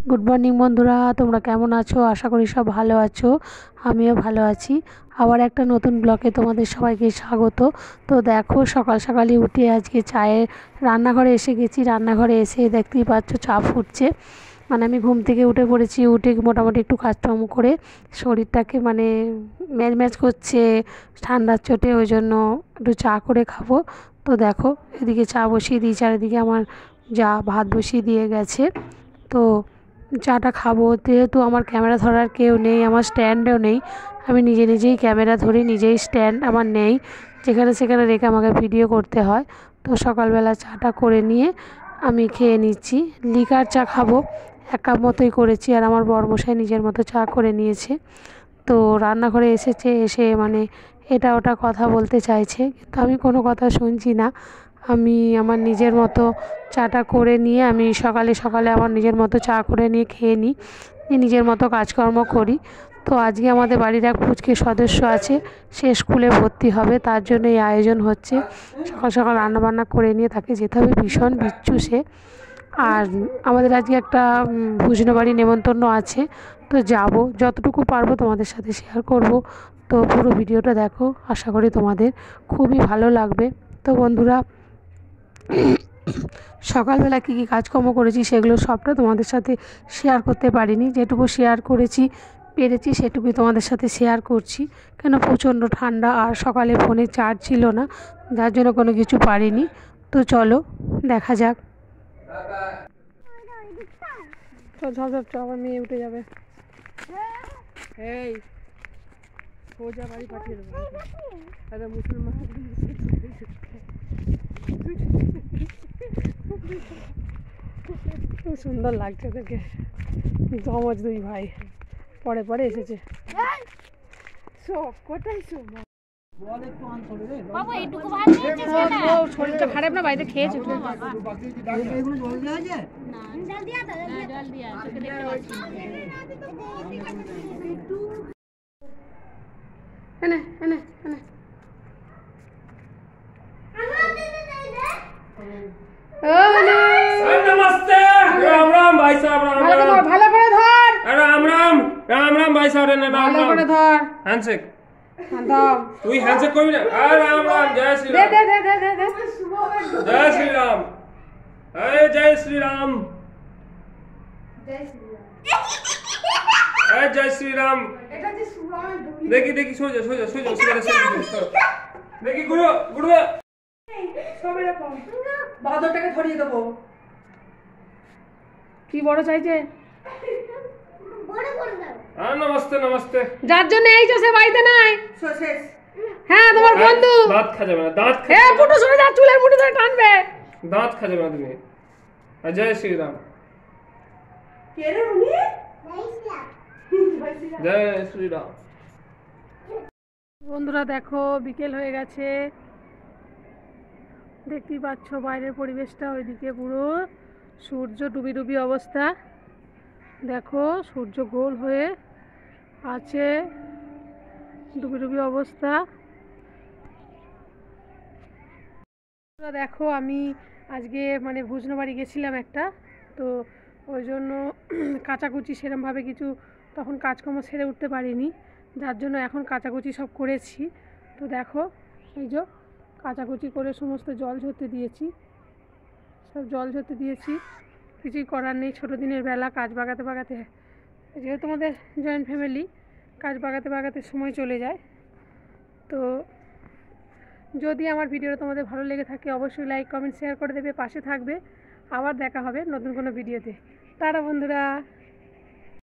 Good morning বন্ধুরা, তোমরা কেমন আছো? আশা করি সব ভালো আছো। আমিও ভালো আছি। আবার একটা নতুন ব্লগে তোমাদের সবাইকে স্বাগত। তো দেখো, সকাল সকালই উঠে আজকে চায়ের রান্নাঘরে এসে গেছি। রান্নাঘরে এসে দেখতেই পাচ্ছ চা ফুটছে। মানে আমি ঘুম থেকে উঠে পড়েছি, উঠে মোটামুটি একটু কাজকর্ম করে শরীরটাকে মানে ম্যাজম্যাজ করছে ঠান্ডার চোটে, ওই জন্য একটু চা করে খাবো। তো দেখো, এদিকে চা বসিয়ে দিয়েছি, আর এদিকে আমার যা ভাত বসিয়ে দিয়ে গেছে। তো চাটা খাবো। যেহেতু আমার ক্যামেরা ধরার কেউ নেই, আমার স্ট্যান্ডও নেই, আমি নিজে নিজেই ক্যামেরা ধরি, নিজেই স্ট্যান্ড আমার নেই, যেখানে সেখানে রেখে আমাকে ভিডিও করতে হয়। তো সকালবেলা চাটা করে নিয়ে আমি খেয়ে নিচ্ছি। লিকার চা খাবো, 1 কাপ মতোই করেছি। আর আমার বরমশাই নিজের মতো চা করে নিয়েছে। তো রান্নাঘরে এসেছে, এসে মানে এটা ওটা কথা বলতে চাইছে, কিন্তু আমি কোনো কথা শুনছি না। আমি আমার নিজের মতো চাটা করে নিয়ে আমি সকালে সকালে আমার নিজের মতো চা করে নিয়ে খেয়ে নিই, নিজের মতো কাজকর্ম করি। তো আজকে আমাদের বাড়ির এক পুচকে সদস্য আছে, সে স্কুলে ভর্তি হবে, তার জন্য এই আয়োজন হচ্ছে। সকাল সকাল রান্নাবান্না করে নিয়ে তাকে যেতে হবে, ভীষণ বিচ্ছু সে। আর আমাদের আজকে একটা ভুজনো নেমন্তন্ন আছে, তো যাব, যতটুকু পারবো তোমাদের সাথে শেয়ার করব। তো পুরো ভিডিওটা দেখো, আশা করি তোমাদের খুবই ভালো লাগবে। তো বন্ধুরা, সকালবেলা কী কী কাজকর্ম করেছি সেগুলো সবটা তোমাদের সাথে শেয়ার করতে পারিনি। যেটুকু শেয়ার পেরেছি সেটুকুই তোমাদের সাথে শেয়ার করছি। কেন প্রচণ্ড ঠান্ডা, আর সকালে ফোনে চার্জ ছিল না, যার জন্য কোনো কিছু পারিনি। তো চলো দেখা যাক। চল ঝপ আমার মেয়ে উঠে যাবে। এই সোজা বাড়ি পাঠিয়ে দেবো। মুসলমান খুব সুন্দর লাগছে তোকে, জমজ 2 ভাই পরে পরে এসেছে। শরীরটা খারাপ না, বাড়িতে খেয়েছে। এনে এনে এনে नमस्ते। राम राम भाई साहब, राम राम। ভালো করে ধর। राम राम, राम राम भाई साहब, राम ভালো राम। করে ধর। हैंडशेक। দাও। तू हैंडशेक कोई ना। राम राम, जय श्री দে राम। দে দে দে দে। जय श्री राम। अरे जय श्री राम। अरे जय श्री राम। देखी देखी, सो जा सो जा सो जा, देखी गुरु गुरु বাদরটাকে ধরিয়ে দেবো। কি বড় চাইছে? हाँ नमस्ते नमस्ते। যার জন্য এই যে সে বাড়িতে নাই। হ্যাঁ, তোমার বন্ধু। दांत खा जाবে না, दांत खा। এ পুটু সরে যা, চুলের মুঠি ধরে টানবে। दांत खा যাবে না তুমি। जय श्री राम। কে রে উনি? जय श्री राम। বন্ধুরা দেখো, বিকেল হয়ে গেছে, দেখতেই পাচ্ছ বাইরের পরিবেশটা। ওইদিকে পুরো সূর্য ডুবি ডুবি অবস্থা। দেখো সূর্য গোল হয়ে আছে, ডুবি ডুবি অবস্থা। দেখো আমি আজকে মানে ভুজনো বাড়ি গেছিলাম একটা, তো ওই জন্য কাচাকুচি সেরমভাবে কিছু তখন কাজকর্ম সেরে উঠতে পারিনি, যার জন্য এখন কাচাকুচি সব করেছি। তো দেখো এই যে কাচাকুচি করে সমস্ত জল ঝরতে দিয়েছি, সব জল ঝরতে দিয়েছি। কিছুই করার নেই, ছোটো দিনের বেলা কাজ বাগাতে বাগাতে, যেহেতু আমাদের জয়েন্ট ফ্যামিলি, কাজ বাগাতে বাগাতে সময় চলে যায়। তো যদি আমার ভিডিওটা তোমাদের ভালো লেগে থাকে অবশ্যই লাইক কমেন্ট শেয়ার করে দেবে, পাশে থাকবে। আবার দেখা হবে নতুন কোনো ভিডিওতে। টাটা বন্ধুরা।